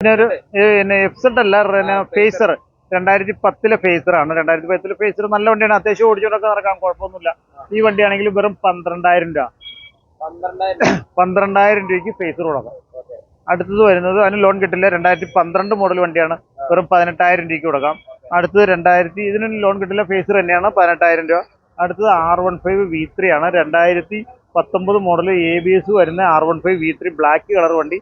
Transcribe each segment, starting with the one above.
പിന്നെ ഒരു എഫ്സെഡ് അല്ല ഫേസർ 2010 ഫേസറാണ്. 2010 ഫേസർ നല്ല വണ്ടിയാണ്, അത്യാവശ്യം ഓടിച്ചോണ്ടൊക്കെ നടക്കാൻ കുഴപ്പമൊന്നുമില്ല. ഈ വണ്ടിയാണെങ്കിൽ വെറും 12,000 രൂപ. 12,000 രൂപയ്ക്ക് ഫേസർ കൊടുക്കാം. അടുത്തത് വരുന്നത് അതിന് ലോൺ കിട്ടില്ല, 2012 മോഡൽ വണ്ടിയാണ്, വെറും 18,000 രൂപയ്ക്ക് കൊടുക്കാം. അടുത്തത് ഇതിന് ലോൺ കിട്ടില്ല, ഫേസർ തന്നെയാണ്, 18,000 രൂപ. അടുത്തത് R15 V3 ആണ്, 2019 മോഡൽ ABS വരുന്ന R15 V3 ബ്ലാക്ക് കളർ വണ്ടി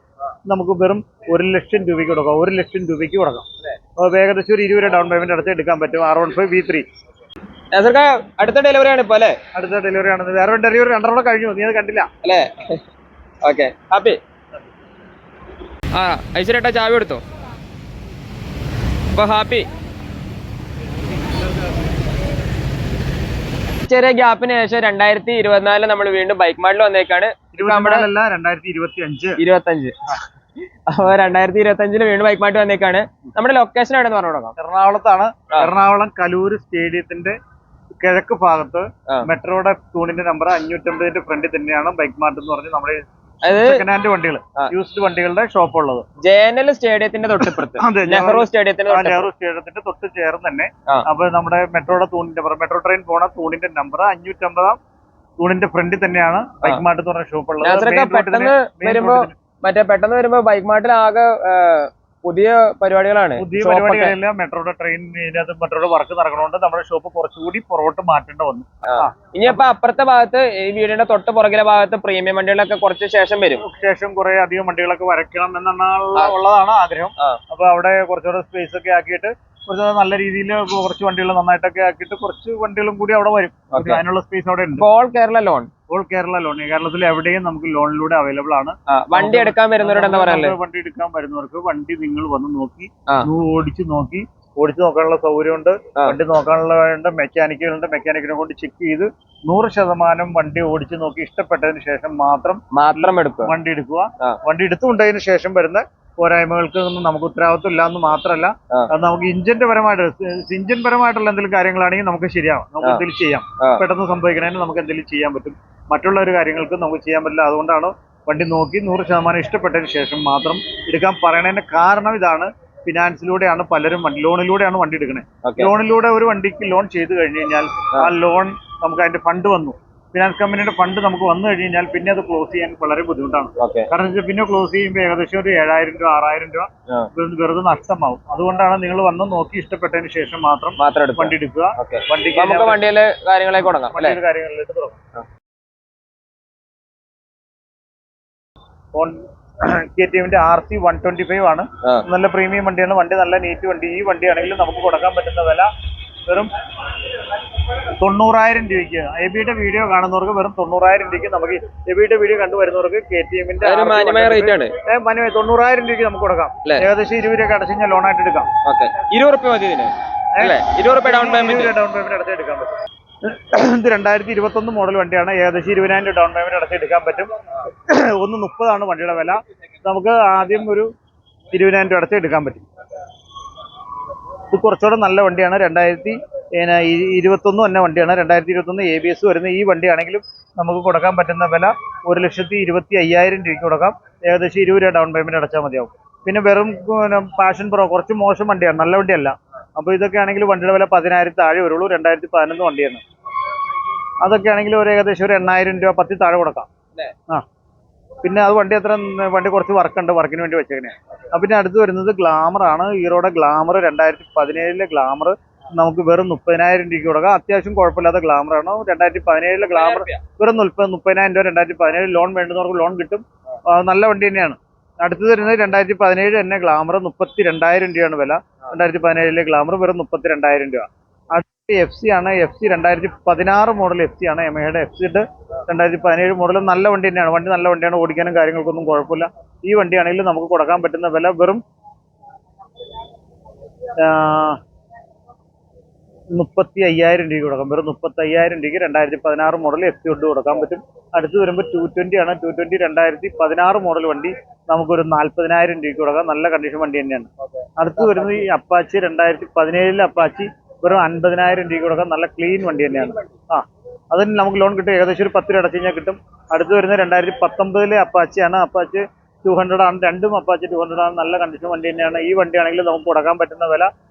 നമുക്ക് വെറും 1,00,000 രൂപയ്ക്ക് കൊടുക്കാം. 1,00,000 രൂപയ്ക്ക് കൊടുക്കാം. ഏകദേശം ഒരു 20 ഡൗൺ പേയ്മെന്റ് അടുത്ത് എടുക്കാൻ പറ്റും. R15 V3 അടുത്ത ഡെലിവറി ആണ് ഇപ്പൊ അല്ലേ? അടുത്ത ഡെലിവറി ആണ്. വേറെ ഡെലിവറി 2 കഴിഞ്ഞു, നീ അത് കണ്ടില്ല അല്ലേ? Okay, happy. ഐശ്വര്യേട്ടാ ചാവി എടുത്തോ. അപ്പൊ ഹാപ്പി. ചെറിയ ഗ്യാപ്പിന് ശേഷം 2024 നമ്മൾ വീണ്ടും ബൈക്ക് മാർട്ടിൽ വന്നേക്കാണ്. 2025. അപ്പൊ 2025 വീണ്ടും ബൈക്ക് മാർട്ട് വന്നേക്കാണ്. നമ്മുടെ ലൊക്കേഷൻ എവിടെയെന്ന് പറഞ്ഞു കൊടുക്കാം. എറണാകുളത്താണ്. എറണാകുളം കലൂര് സ്റ്റേഡിയത്തിന്റെ കിഴക്ക് ഭാഗത്ത് മെട്രോയുടെ തൂണിന്റെ നമ്പർ 550 ഫ്രണ്ടിൽ തന്നെയാണ് ബൈക്ക് മാർട്ട് എന്ന് പറഞ്ഞ് നമ്മുടെ സെക്കൻഡ് ഹാൻഡ് വണ്ടികൾ, യൂസ്ഡ് വണ്ടികളുടെ ഷോപ്പ് ഉള്ളത്. JNL സ്റ്റേഡിയത്തിന്റെ തൊട്ടിപ്പുറത്ത്, നെഹ്റു സ്റ്റേഡിയത്തിന്റെ തൊട്ട് ചേർന്ന് തന്നെ. അപ്പൊ നമ്മുടെ മെട്രോയുടെ തൂണിന്റെ മെട്രോ ട്രെയിൻ പോണ തൂണിന്റെ നമ്പർ 550 തൂണിന്റെ ഫ്രണ്ടിൽ തന്നെയാണ് ബൈക്ക് മാർട്ട് എന്ന് പറഞ്ഞ ഷോപ്പ് ഉള്ളത്. പെട്ടെന്ന് വരുമ്പോ ബൈക്ക് മാർട്ടിൽ ആകെ പുതിയ പരിപാടികളാണ്. പുതിയ പരിപാടികളെല്ലാം മെട്രോയുടെ ട്രെയിൻ മെട്രോയുടെ വർക്ക് നടക്കണോണ്ട് നമ്മുടെ ഷോപ്പ് കുറച്ചുകൂടി പുറകോട്ട് മാറ്റേണ്ട വന്നു. ഇനിയിപ്പോ അപ്പുറത്തെ ഭാഗത്ത് ഈ വീടിന്റെ തൊട്ട് പുറകിലെ ഭാഗത്ത് പ്രീമിയം വണ്ടികളൊക്കെ കുറച്ച് ശേഷം വരും. കുറെ അധികം വണ്ടികളൊക്കെ വരയ്ക്കണം ഉള്ളതാണ് ആഗ്രഹം. അപ്പൊ അവിടെ കുറച്ചുകൂടെ സ്പേസ് ഒക്കെ ആക്കിയിട്ട് കുറച്ച് നല്ല രീതിയിൽ കുറച്ച് വണ്ടികൾ നന്നായിട്ടൊക്കെ ആക്കിയിട്ട് കുറച്ച് വണ്ടികളും കൂടി അവിടെ വരും. അതിനുള്ള സ്പേസ് അവിടെ ഉണ്ട്. ഓൾ കേരള ലോൺ കേരളത്തിൽ എവിടെയും നമുക്ക് ലോണിലൂടെ അവൈലബിൾ ആണ്. വണ്ടി എടുക്കാൻ വരുന്നവരോട് എന്താ പറയുക? വണ്ടി എടുക്കാൻ വരുന്നവർക്ക് വണ്ടി നിങ്ങൾ വന്ന് നോക്കി ഓടിച്ചു നോക്കാനുള്ള സൗകര്യമുണ്ട്. വണ്ടി നോക്കാനുള്ള മെക്കാനിക്കിനെ കൊണ്ട് ചെക്ക് ചെയ്ത് 100% വണ്ടി ഓടിച്ചു നോക്കി ഇഷ്ടപ്പെട്ടതിന് ശേഷം മാത്രം എടുക്കുക. വണ്ടി എടുത്തുകൊണ്ടതിന് ശേഷം വരുന്ന പോരായ്മകൾക്ക് നമുക്ക് ഉത്തരവാദിത്വം ഇല്ല എന്ന് മാത്രമല്ല, അത് നമുക്ക് ഇഞ്ചൻ പരമായിട്ടുള്ള എന്തെങ്കിലും കാര്യങ്ങളാണെങ്കിൽ നമുക്ക് ശരിയാവും, നമുക്ക് എന്തെങ്കിലും ചെയ്യാം. പെട്ടെന്ന് സംഭവിക്കണേന് നമുക്ക് എന്തെങ്കിലും ചെയ്യാൻ പറ്റും. മറ്റുള്ള ഒരു കാര്യങ്ങൾക്ക് നമുക്ക് ചെയ്യാൻ പറ്റില്ല. അതുകൊണ്ടാണ് വണ്ടി നോക്കി 100% ഇഷ്ടപ്പെട്ടതിന് ശേഷം മാത്രം എടുക്കാൻ പറയണതിന്റെ കാരണം ഇതാണ്. ഫിനാൻസിലൂടെയാണ് പലരും ലോണിലൂടെയാണ് വണ്ടി എടുക്കുന്നത്. ലോണിലൂടെ ഒരു വണ്ടിക്ക് ലോൺ ചെയ്ത് കഴിഞ്ഞ് കഴിഞ്ഞാൽ ആ ലോൺ നമുക്ക് അതിന്റെ ഫണ്ട് വന്നു, ഫിനാൻസ് കമ്പനിയുടെ ഫണ്ട് നമുക്ക് വന്നു കഴിഞ്ഞാൽ പിന്നെ അത് ക്ലോസ് ചെയ്യാൻ വളരെ ബുദ്ധിമുട്ടാണ്. കാരണം പിന്നെ ക്ലോസ് ചെയ്യുമ്പോൾ ഏകദേശം ഒരു 7,000 രൂപ 6,000 രൂപ വെറുതെ നഷ്ടമാവും. അതുകൊണ്ടാണ് നിങ്ങൾ വന്ന് നോക്കി ഇഷ്ടപ്പെട്ടതിന് ശേഷം മാത്രം വണ്ടി എടുക്കുക. വണ്ടിയിലെ കാര്യങ്ങളിലേക്ക് തുടങ്ങാം. KTMന്റെ RC 125 ആണ്. നല്ല പ്രീമിയം വണ്ടിയാണ്. വണ്ടി നല്ല നീറ്റ് വണ്ടി. ഈ വണ്ടിയാണെങ്കിൽ നമുക്ക് കൊടുക്കാൻ പറ്റുന്ന വില വെറും 90,000 രൂപയ്ക്ക്. എബിയുടെ വീഡിയോ കാണുന്നവർക്ക് വെറും 90,000 രൂപയ്ക്ക് നമുക്ക് എബിയുടെ വീഡിയോ കണ്ടുവരുന്നവർക്ക് KTMന്റെ 90,000 രൂപയ്ക്ക് നമുക്ക് കൊടുക്കാം. ഏകദേശം 20 രൂപ അടച്ചു കഴിഞ്ഞാൽ ലോണായിട്ട് എടുക്കാം. 20 രൂപ മതി. 20 രൂപ ഡൗൺ പേയ്മെന്റ് അടച്ച് എടുക്കാൻ പറ്റും. ഇത് 2021 മോഡൽ വണ്ടിയാണ്. ഏകദേശം 20,000 ഡൗൺ പേയ്മെന്റ് അടച്ചെടുക്കാൻ പറ്റും. 1,30 ആണ് വണ്ടിയുടെ വില. നമുക്ക് ആദ്യം ഒരു 20,000 രൂപ അടച്ചെടുക്കാൻ പറ്റും. ഇത് കുറച്ചുകൂടെ നല്ല വണ്ടിയാണ്. 2021 തന്നെ വണ്ടിയാണ്. 2021 ABS വരുന്ന ഈ വണ്ടിയാണെങ്കിലും നമുക്ക് കൊടുക്കാൻ പറ്റുന്ന വില 1,25,000 രൂപയ്ക്ക് കൊടുക്കാം. ഏകദേശം 20 രൂപ ഡൗൺ പേയ്മെന്റ് അടച്ചാൽ മതിയാവും. പിന്നെ വെറും പാഷൻ പ്രോ കുറച്ച് മോശം വണ്ടിയാണ്, നല്ല വണ്ടിയല്ല. അപ്പോൾ ഇതൊക്കെ ആണെങ്കിൽ വണ്ടിയുടെ വില 10,000 താഴെ വരുള്ളൂ. 2011 വണ്ടിയാണ്. അതൊക്കെ ആണെങ്കിൽ ഒരു ഏകദേശം ഒരു 8,000 രൂപ 10 താഴെ കൊടുക്കാം. പിന്നെ അത് വണ്ടി കുറച്ച് വർക്കുണ്ട്, വർക്കിന് വേണ്ടി വെച്ചേക്കണേ. പിന്നെ അടുത്ത് വരുന്നത് ഗ്ലാമർ ആണ്. ഹീറോയുടെ ഗ്ലാമർ 2017 ഗ്ലാമർ നമുക്ക് വെറും 30,000 രൂപയ്ക്ക് കൊടുക്കാം. അത്യാവശ്യം കുഴപ്പമില്ലാത്ത ഗ്ലാമറാണ്. 2017 ഗ്ലാമർ വെറും 30,000 രൂപ. 2017 ലോൺ വേണ്ടുന്നവർക്ക് ലോൺ കിട്ടും. നല്ല വണ്ടി തന്നെയാണ്. അടുത്തത് വരുന്നത് 2017 തന്നെ ഗ്ലാമർ 32,000 രൂപയാണ് വില. 2017 ഗ്ലാമർ വെറും 32,000 രൂപ. അടുത്ത FC ആണ്. FC 2016 മോഡൽ FC ആണ്. യമഹയുടെ FC 2017 മോഡൽ നല്ല വണ്ടി തന്നെയാണ്. വണ്ടി നല്ല വണ്ടിയാണ്, ഓടിക്കാനും കാര്യങ്ങൾക്കൊന്നും കുഴപ്പമില്ല. ഈ വണ്ടിയാണെങ്കിൽ നമുക്ക് കൊടുക്കാൻ പറ്റുന്ന വില വെറും 35,000 രൂപയ്ക്ക് കൊടുക്കാം. വെറും 35,000 രൂപയ്ക്ക് 2016 മോഡൽ FC കൊണ്ട് കൊടുക്കാൻ പറ്റും. അടുത്ത് വരുമ്പോൾ 220 ആണ്. 220 2016 മോഡൽ വണ്ടി നമുക്കൊരു 40,000 രൂപയ്ക്ക് കൊടുക്കാം. നല്ല കണ്ടീഷൻ വണ്ടി തന്നെയാണ്. അടുത്ത് വരുന്നത് ഈ അപ്പാച്ചി 2017 അപ്പാച്ചി വെറും 50,000 രൂപയ്ക്ക് കൊടുക്കാം. നല്ല ക്ലീൻ വണ്ടി തന്നെയാണ്. അതിന് നമുക്ക് ലോൺ കിട്ടും. ഏകദേശം ഒരു 10 രൂപ അടച്ചു കഴിഞ്ഞാൽ കിട്ടും. അടുത്ത് വരുന്നത് 2019 അപ്പാച്ചിയാണ്. അപ്പാച്ചി 200 ആണ്. രണ്ടും അപ്പാച്ചി 200 ആണ്. നല്ല കണ്ടീഷൻ വണ്ടി തന്നെയാണ്. ഈ വണ്ടിയാണെങ്കിൽ നമുക്ക് കൊടുക്കാൻ പറ്റുന്ന വില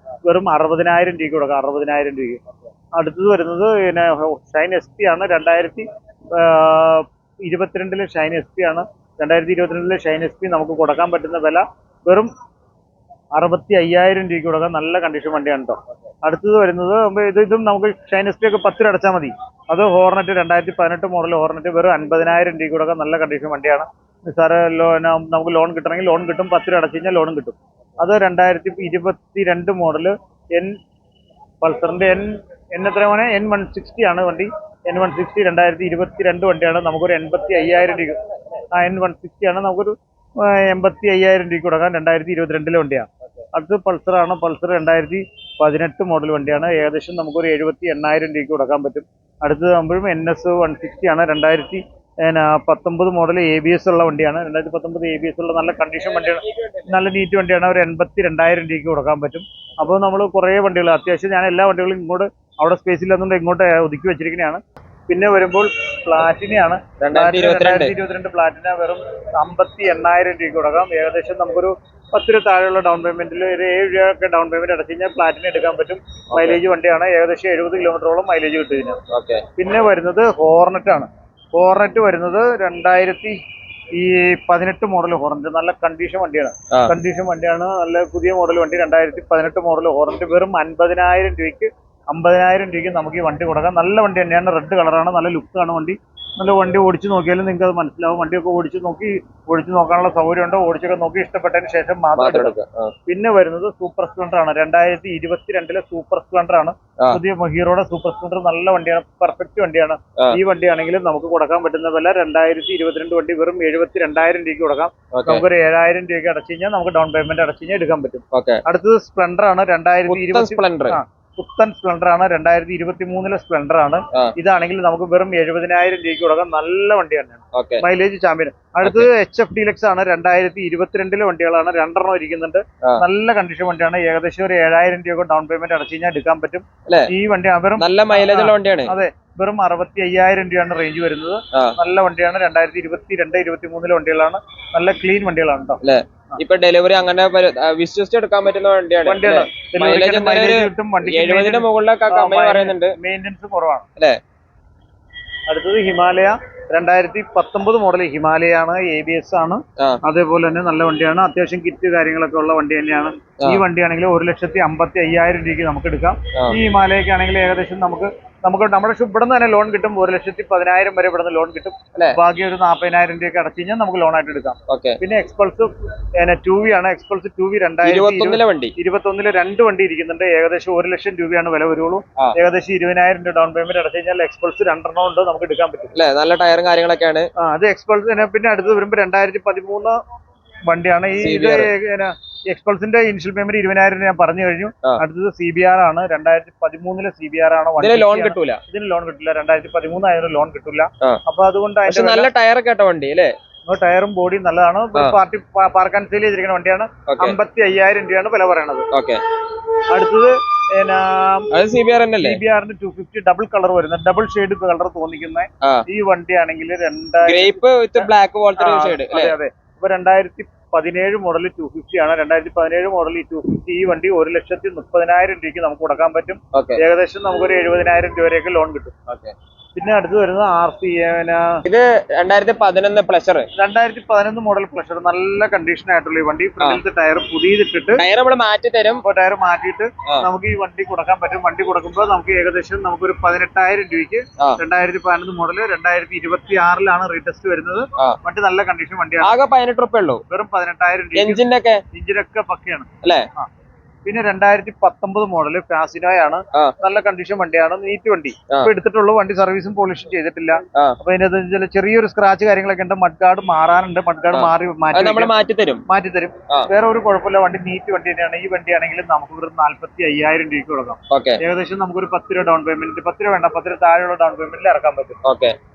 വെറും 60,000 രൂപയ്ക്ക് കൊടുക്കാം. 60,000 രൂപയ്ക്ക്. അടുത്തത് വരുന്നത് പിന്നെ ഷൈൻ SP ആണ്. 2022 ഷൈൻ SP ആണ്. 2022 ഷൈൻ SP നമുക്ക് കൊടുക്കാൻ പറ്റുന്ന വില വെറും 65,000 രൂപയ്ക്ക് കൊടുക്കാം. നല്ല കണ്ടീഷൻ വണ്ടിയാണ് കേട്ടോ. അടുത്തത് വരുന്നത് ഇതും നമുക്ക് ഷൈൻ SP ഒക്കെ 10 രൂപ അടച്ചാൽ മതി. അത് ഹോർണറ്റ് 2018 മോഡൽ ഹോർണറ്റ് വെറും 50,000 രൂപയ്ക്ക് കൊടുക്കാം. നല്ല കണ്ടീഷൻ വണ്ടിയാണ്. സാറ് നമുക്ക് ലോൺ കിട്ടണമെങ്കിൽ ലോൺ കിട്ടും. 10 രൂപ അടച്ചു കഴിഞ്ഞാൽ ലോണും കിട്ടും. അത് 2022 മോഡൽ പൾസറിന്റെ എത്രയാണ് N160 ആണ് വണ്ടി. N160 2022 വണ്ടിയാണ്. നമുക്കൊരു 85,000 രൂപ. N160 ആണ്. നമുക്കൊരു 85,000 രൂപയ്ക്ക് കൊടുക്കാം. 2022 വണ്ടിയാണ്. അടുത്ത് പൾസറാണ്. പൾസർ 2018 മോഡൽ വണ്ടിയാണ്. ഏകദേശം നമുക്കൊരു 78,000 രൂപയ്ക്ക് കൊടുക്കാൻ പറ്റും. അടുത്തത് ആകുമ്പോഴും NS 160 ആണ്. 2019 മോഡൽ ABS ഉള്ള വണ്ടിയാണ്. 2019 ABS ഉള്ള നല്ല കണ്ടീഷൻ വണ്ടിയാണ്. നല്ല നീറ്റ് വണ്ടിയാണ്. ഒരു 82,000 രൂപയ്ക്ക് കൊടുക്കാൻ പറ്റും. അപ്പോൾ നമ്മൾ കുറേ വണ്ടികൾ അത്യാവശ്യം ഞാൻ എല്ലാ വണ്ടികളും ഇങ്ങോട്ട് അവിടെ സ്പേസ് ഇല്ലാത്തതുകൊണ്ട് ഇങ്ങോട്ട് ഒതുക്കി വെച്ചിരിക്കുന്നതാണ്. പിന്നെ വരുമ്പോൾ പ്ലാറ്റിനയാണ്. 2022 പ്ലാറ്റിന വെറും 58,000 രൂപയ്ക്ക് കൊടുക്കാം. ഏകദേശം നമുക്കൊരു 10 രൂപ താഴെയുള്ള ഡൗൺ പേയ്മെന്റിൽ ഒരു 7 രൂപയൊക്കെ ഡൗൺ പേയ്മെന്റ് അടച്ചു കഴിഞ്ഞാൽ പ്ലാറ്റിന എടുക്കാൻ പറ്റും. മൈലേജ് വണ്ടിയാണ്. ഏകദേശം 70 കിലോമീറ്ററോളം മൈലേജ് കിട്ടും ഇതിന്. പിന്നെ വരുന്നത് ഹോർണറ്റ് ആണ്. ഹോർണറ്റ് വരുന്നത് 2018 മോഡൽ ഹോർണറ്റ്. നല്ല കണ്ടീഷൻ വണ്ടിയാണ്. നല്ല പുതിയ മോഡൽ വണ്ടി. 2018 മോഡൽ ഹോർണറ്റ് വെറും 50,000 രൂപയ്ക്ക് നമുക്ക് ഈ വണ്ടി കൊടുക്കാം. നല്ല വണ്ടി തന്നെയാണ്. റെഡ് കളറാണ്. നല്ല ലുക്കാണ് വണ്ടി. നല്ല വണ്ടി ഓടിച്ചു നോക്കിയാലും നിങ്ങൾക്ക് അത് മനസ്സിലാവും. വണ്ടിയൊക്കെ ഓടിച്ചു നോക്കാനുള്ള സൗകര്യമുണ്ടോ, ഓടിച്ചൊക്കെ നോക്കി ഇഷ്ടപ്പെട്ടതിന് ശേഷം മാത്രം എടുക്കാം. പിന്നെ വരുന്നത് സൂപ്പർ സ്പ്ലെൻഡർ ആണ്. 2022 സൂപ്പർ സ്പ്ലെൻഡർ ആണ്. പുതിയ ഹീറോയുടെ സൂപ്പർ സ്പ്ലെൻഡർ നല്ല വണ്ടിയാണ്. പെർഫെക്റ്റ് വണ്ടിയാണ്. ഈ വണ്ടിയാണെങ്കിലും നമുക്ക് കൊടുക്കാൻ പറ്റുന്ന വില 2022 വണ്ടി വെറും 72,000 രൂപയ്ക്ക് കൊടുക്കാം. നമുക്കൊരു 7,000 രൂപയ്ക്ക് അടച്ചു കഴിഞ്ഞാൽ നമുക്ക് ഡൗൺ പേയ്മെന്റ് അടച്ചു കഴിഞ്ഞാൽ എടുക്കാൻ പറ്റും. അടുത്തത് സ്പ്ലെൻഡർ ആണ്. 2020 പുത്തൻ സ്പ്ലെൻഡർ ആണ്. 2023 സ്പ്ലെൻഡർ ആണ്. ഇതാണെങ്കിൽ നമുക്ക് വെറും 70,000 രൂപയ്ക്ക് കൊടുക്കാം. നല്ല വണ്ടി തന്നെയാണ്. Mileage champion. അടുത്തത് HF ഡീലക്സ് ആണ്. 2022 വണ്ടികളാണ്. 2 ഇരിക്കുന്നുണ്ട്. നല്ല കണ്ടീഷൻ വണ്ടിയാണ്. ഏകദേശം ഒരു 7,000 രൂപ ഡൗൺ പേയ്മെന്റ് അടച്ചു കഴിഞ്ഞാൽ എടുക്കാൻ പറ്റും. ഈ വണ്ടി വെറും നല്ല മൈലേജ് ഉള്ള വണ്ടിയാണ്. അതെ, വെറും 65,000 രൂപയാണ് റേഞ്ച് വരുന്നത്. നല്ല വണ്ടിയാണ്. 2022-23 വണ്ടികളാണ്. നല്ല ക്ലീൻ വണ്ടികളാണ് കേട്ടോ. ഇപ്പൊ ഡെലിവറി അങ്ങനെ വിശ്വസിച്ച് എടുക്കാൻ പറ്റുന്ന വണ്ടിയാണ്. മെയിൻ്റെനൻസ് കുറവാണ് അല്ലേ. അടുത്തത് ഹിമാലയ 2019 മോഡൽ ഹിമാലയാണ്. ABS ആണ്. അതേപോലെ തന്നെ നല്ല വണ്ടിയാണ്. അത്യാവശ്യം കിറ്റ് കാര്യങ്ങളൊക്കെ ഉള്ള വണ്ടി തന്നെയാണ്. ഈ വണ്ടിയാണെങ്കിൽ 1,55,000 രൂപയ്ക്ക് നമുക്ക് എടുക്കാം. ഈ ഹിമാലയക്കാണെങ്കിൽ ഏകദേശം നമ്മുടെ ഇവിടെ നിന്ന് തന്നെ ലോൺ കിട്ടും. 1,10,000 വരെ ഇവിടെ നിന്ന് ലോൺ കിട്ടും. ബാക്കി ഒരു 40,000 രൂപയ്ക്ക് അടച്ചു കഴിഞ്ഞാൽ നമുക്ക് ലോൺ ആയിട്ട് എടുക്കാം. പിന്നെ എക്സ്പൾസ് 2V ആണ്. എക്സ്പൾസ് 2V 2021 2 വണ്ടി ഇരിക്കുന്നുണ്ട്. ഏകദേശം 1,00,000 രൂപയാണ് വില വരുള്ളൂ. ഏകദേശം 20,000 രൂപ ഡൗൺ പേയ്മെന്റ് അടച്ചു കഴിഞ്ഞാൽ എക്സ്പൾസ് 2 ഉണ്ട് നമുക്ക് എടുക്കാൻ പറ്റും. നല്ല ടയറും കാര്യങ്ങളൊക്കെയാണ്. അത് എക്സ്പൾസ്. പിന്നെ അടുത്ത് വരുമ്പോൾ 2013 വണ്ടിയാണ്. ഈ എക്സ്പൾസിന്റെ ഇനിഷ്യൽ പേയ്മെന്റ് 20,000 ഞാൻ പറഞ്ഞു കഴിഞ്ഞു. അടുത്തത് CBR ആണ്. 2013 CBR ആണ്. ലോൺ കിട്ടൂല. ഇതിന് ലോൺ കിട്ടില്ല. 2013 ആയതിന് ലോൺ കിട്ടില്ല. അപ്പൊ അതുകൊണ്ട് നല്ല ടയർ കേട്ട വണ്ടി അല്ലേ. ടയറും ബോഡിയും നല്ലതാണ്. പാർക്ക് ആൻഡ് സെയിൽ ചെയ്തിരിക്കുന്ന വണ്ടിയാണ്. 55,000 രൂപയാണ് വില പറയണത്. അടുത്തത് CBR 250 ഡബിൾ കളർ വരുന്ന ഡബിൾ ഷെയ്ഡ് കളർ തോന്നിക്കുന്ന ഈ വണ്ടിയാണെങ്കിൽ അതെ. ഇപ്പൊ 2017 മോഡൽ 250 ആണ്. 2017 മോഡൽ 250 ഈ വണ്ടി 1,30,000 രൂപയ്ക്ക് നമുക്ക് കൊടുക്കാൻ പറ്റും. ഏകദേശം നമുക്കൊരു 70,000 രൂപ വരെയൊക്കെ ലോൺ കിട്ടും. പിന്നെ അടുത്ത് വരുന്നത് RC. ഇത് 2011 പ്ലഷർ. 2011 model pleasure. നല്ല കണ്ടീഷൻ ആയിട്ടുള്ള ഈ വണ്ടി. ഫ്രണ്ടിലത്തെ ടയർ പുതിയതിട്ടിട്ട് ടയർ നമ്മൾ മാറ്റി തരും. ടയർ മാറ്റിയിട്ട് നമുക്ക് ഈ വണ്ടി കൊടുക്കാൻ പറ്റും. വണ്ടി കൊടുക്കുമ്പോൾ നമുക്ക് ഏകദേശം നമുക്കൊരു 18,000 രൂപയ്ക്ക് 2011 മോഡൽ 2026 റീടെസ്റ്റ് വരുന്നത്. വണ്ടി നല്ല കണ്ടീഷൻ വണ്ടിയാണ്. ആകെ 18 രൂപ ഉള്ളൂ. വെറും 18,000 രൂപ. എഞ്ചിനൊക്കെ പക്കയാണ് അല്ലേ. പിന്നെ 2019 മോഡൽ ഫാസിനോയാണ്. നല്ല കണ്ടീഷൻ വണ്ടിയാണ്. നീറ്റ് വണ്ടി. ഇപ്പൊ എടുത്തിട്ടുള്ളൂ. വണ്ടി സർവീസും പോളിഷും ചെയ്തിട്ടില്ല. അപ്പൊ അതിനകത്ത് ചെറിയൊരു സ്ക്രാച്ച് കാര്യങ്ങളൊക്കെ ഉണ്ട്. മഡ് ഗാർഡ് മാറാനുണ്ട്. മഡ് ഗാർഡ് മാറ്റി തരും. വേറെ ഒരു കുഴപ്പമില്ല. വണ്ടി നീറ്റ് വണ്ടി തന്നെയാണ്. ഈ വണ്ടിയാണെങ്കിൽ നമുക്ക് ഒരു 45,000 രൂപയ്ക്ക് കൊടുക്കാം. ഏകദേശം നമുക്കൊരു 10 രൂപ ഡൗൺ പേയ്മെന്റ് 10 രൂപ വേണ്ട 10 രൂപ താഴെയുള്ള ഡൗൺ പേയ്മെന്റിൽ ഇറക്കാൻ പറ്റും.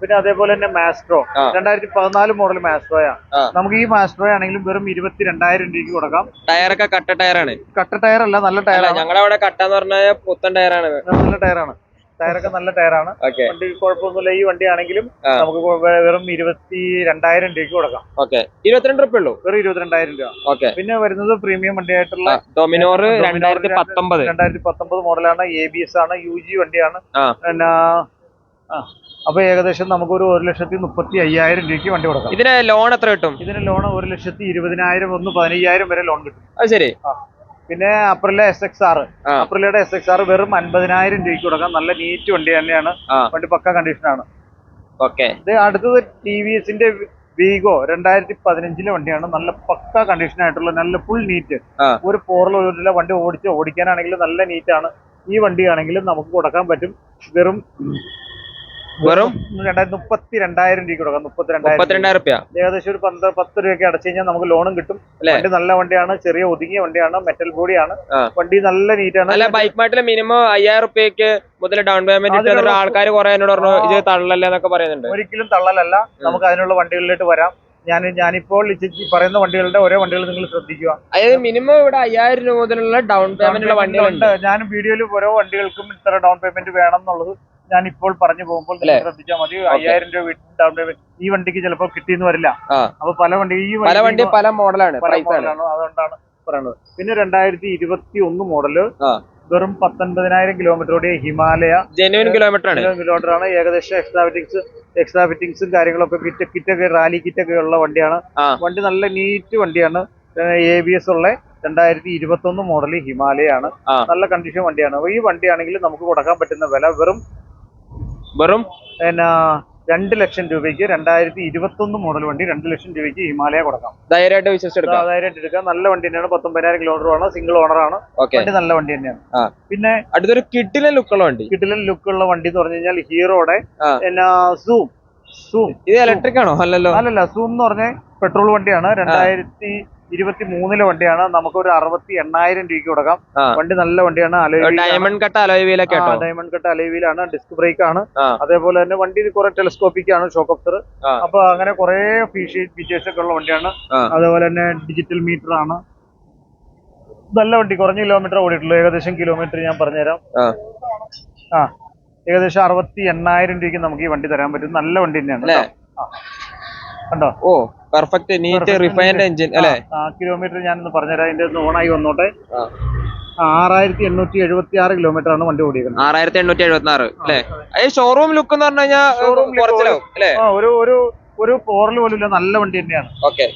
പിന്നെ അതേപോലെ തന്നെ മാസ്ട്രോ 2014 മോഡൽ മാസ്ട്രോയാണ്. നമുക്ക് ഈ മാസ്ട്രോ ആണെങ്കിലും വെറും 22,000 രൂപയ്ക്ക് കൊടുക്കാം. ടയറൊക്കെ കട്ട ടയറാണ്. കട്ട ടയർ അല്ല, നല്ല ടയറാണ്. ഞങ്ങളുടെ അവിടെ കട്ട എന്ന് പറഞ്ഞാൽ പുത്തൻ ടയറാണ്. നല്ല ടയറാണ്. ടയറൊക്കെ നല്ല ടയറാണ്. ഓക്കെ വണ്ടി കുഴപ്പമൊന്നുമില്ല. ഈ വണ്ടിയാണെങ്കിലും നമുക്ക് വെറും 22,000 രൂപയ്ക്ക് കൊടുക്കാം. ഓക്കെ 22 രൂപ ഉള്ളൂ, വെറും 22,000 രൂപ. ഓക്കെ. പിന്നെ വരുന്നത് പ്രീമിയം വണ്ടിയായിട്ടുള്ള ഡൊമിനോർ 2019 മോഡലാണ്. ABS ആണ്, UG വണ്ടിയാണ്. പിന്നെ അപ്പൊ ഏകദേശം നമുക്കൊരു 1,35,000 രൂപയ്ക്ക് വണ്ടി കൊടുക്കാം. ഇതിന് ലോൺ എത്ര കിട്ടും? ഇതിന് ലോൺ 1,20,000, 15,000 വരെ ലോൺ കിട്ടും. അത് ശരി. പിന്നെ അപ്രില SXR, അപ്രിലയുടെ SXR വെറും 50,000 രൂപയ്ക്ക് കൊടുക്കാം. നല്ല നീറ്റ് വണ്ടി തന്നെയാണ്. വണ്ടി പക്ക കണ്ടീഷനാണ്. ഓക്കെ. ഇത് അടുത്തത് TVSന്റെ വീഗോ 2015 വണ്ടിയാണ്. നല്ല പക്ക കണ്ടീഷൻ ആയിട്ടുള്ള നല്ല ഫുൾ നീറ്റ്. ഒരു പോറലുള്ള വണ്ടി ഓടിക്കാനാണെങ്കിലും നല്ല നീറ്റാണ്. ഈ വണ്ടിയാണെങ്കിലും നമുക്ക് കൊടുക്കാൻ പറ്റും. വെറും 32,000 രൂപയ്ക്ക് കൊടുക്കാം. 32,000 രൂപ. ഏകദേശം ഒരു 10 രൂപയ്ക്ക് അടച്ചു കഴിഞ്ഞാൽ നമുക്ക് ലോണും കിട്ടും. വണ്ടി നല്ല വണ്ടിയാണ്, ചെറിയ ഒതുങ്ങിയ വണ്ടിയാണ്, മെറ്റൽ ബോഡിയാണ്. വണ്ടി നല്ല നീറ്റാണ്. അല്ല, ബൈക്ക് മാർട്ടിൽ മിനിമം 5,000 രൂപയ്ക്ക് മുതൽ ഡൗൺ പേയ്മെന്റ് ആൾക്കാർ കുറെ എന്നോട് പറഞ്ഞു ഇത് തള്ളല്ലേ എന്നൊക്കെ പറയുന്നുണ്ട്. ഒരിക്കലും തള്ളലല്ല. നമുക്ക് അതിനുള്ള വണ്ടികളിലേക്ക് വരാം. ഞാനിപ്പോൾ പറയുന്ന വണ്ടികളുടെ ഓരോ വണ്ടികൾ നിങ്ങൾ ശ്രദ്ധിക്കുക. അതായത് മിനിമം ഇവിടെ 5,000 രൂപ മുതലുള്ള ഡൗൺ പേയ്മെന്റ് ഉള്ള വണ്ടികളുണ്ട്. ഞാൻ വീഡിയോയിൽ ഓരോ വണ്ടികൾക്കും ഇത്ര ഡൗൺ പേയ്മെന്റ് വേണം എന്നുള്ളത് ഞാൻ ഇപ്പോൾ പറഞ്ഞു പോകുമ്പോൾ ശ്രദ്ധിച്ചാൽ മതി. 5,000 രൂപ ഡൗൺ പേയ്മെന്റ് ഈ വണ്ടിക്ക് ചിലപ്പോൾ കിട്ടിയെന്ന് വരില്ല. അപ്പൊ പല വണ്ടി പല മോഡലാണ്, അതുകൊണ്ടാണ് പറയുന്നത്. പിന്നെ 2021 മോഡല് വെറും 19,000 കിലോമീറ്റർ ഓടിയ ഹിമാലയ ജെന്യൂൻ കിലോമീറ്റർ ആണ്. ഏകദേശം എക്സ്ട്രാ ഫിറ്റിംഗ്സും കാര്യങ്ങളൊക്കെ കിറ്റൊക്കെ റാലി കിറ്റൊക്കെ ഉള്ള വണ്ടിയാണ്. വണ്ടി നല്ല നീറ്റ് വണ്ടിയാണ്. ABS ഉള്ള 2021 മോഡൽ ഹിമാലയാണ്. നല്ല കണ്ടീഷൻ വണ്ടിയാണ്. ഈ വണ്ടിയാണെങ്കിൽ നമുക്ക് കൊടുക്കാൻ പറ്റുന്ന വില വെറും 2 ലക്ഷം രൂപയ്ക്ക് 2021 മോഡൽ വണ്ടി 2 ലക്ഷം രൂപയ്ക്ക് ഹിമാലയ കൊടുക്കാം. ധൈര്യമായിട്ട് വിശ്വസിച്ചെടുക്കാം. ധൈര്യമായിട്ട് എടുക്കാം. നല്ല വണ്ടി തന്നെയാണ്. 19,000 കിലോമീറ്റർ ആണ്. സിംഗിൾ ഓണർ ആണ്. വണ്ടി നല്ല വണ്ടി തന്നെയാണ്. പിന്നെ അടുത്തൊരു കിടിലൻ ലുക്കുള്ള വണ്ടി. കിടിലൻ ലുക്കുള്ള വണ്ടി എന്ന് പറഞ്ഞു കഴിഞ്ഞാൽ ഹീറോയുടെ സൂം. ഇത് ഇലക്ട്രിക് ആണോ? അല്ലല്ല, സൂം എന്ന് പറഞ്ഞ പെട്രോൾ വണ്ടിയാണ്. 2023 വണ്ടിയാണ്. നമുക്കൊരു 68,000 രൂപയ്ക്ക് കൊടുക്കാം. വണ്ടി നല്ല വണ്ടിയാണ്. ഡയമണ്ട് കട്ട് അലോയ് വീലാണ്. ഡിസ്ക് ബ്രേക്ക് ആണ്. അതേപോലെ തന്നെ വണ്ടി കുറെ ടെലിസ്കോപ്പിക് ആണ്, ഷോക്ക് അബ്സർ. അപ്പൊ അങ്ങനെ കുറെ ഫീച്ചേഴ്സ് ഒക്കെ ഉള്ള വണ്ടിയാണ്. അതേപോലെ തന്നെ ഡിജിറ്റൽ മീറ്റർ ആണ്. നല്ല വണ്ടി. കുറഞ്ഞ കിലോമീറ്റർ ഓടിയിട്ടുള്ളൂ. ഏകദേശം കിലോമീറ്റർ ഞാൻ പറഞ്ഞുതരാം. ഏകദേശം 68,000 രൂപയ്ക്ക് നമുക്ക് ഈ വണ്ടി തരാൻ പറ്റും. നല്ല വണ്ടി തന്നെയാണ്. കണ്ടോ? ഓ, പെർഫെക്റ്റ് നീറ്റ് റിഫൈൻഡ് എഞ്ചിൻ അല്ലേ? കിലോമീറ്റർ ഞാനൊന്ന് പറഞ്ഞുതരാം. അതിന്റെ ഓണായി വന്നോട്ടെ. 6,876 കിലോമീറ്റർ ആണ് വണ്ടി ഓടിക്കുന്നത്. 6,876 അല്ലേ? ഷോറൂം ലുക്ക് എന്ന് പറഞ്ഞു കഴിഞ്ഞാൽ ഒരു പോറൽ പോലും ഇല്ല. നല്ല വണ്ടി തന്നെയാണ്. ഓക്കെ.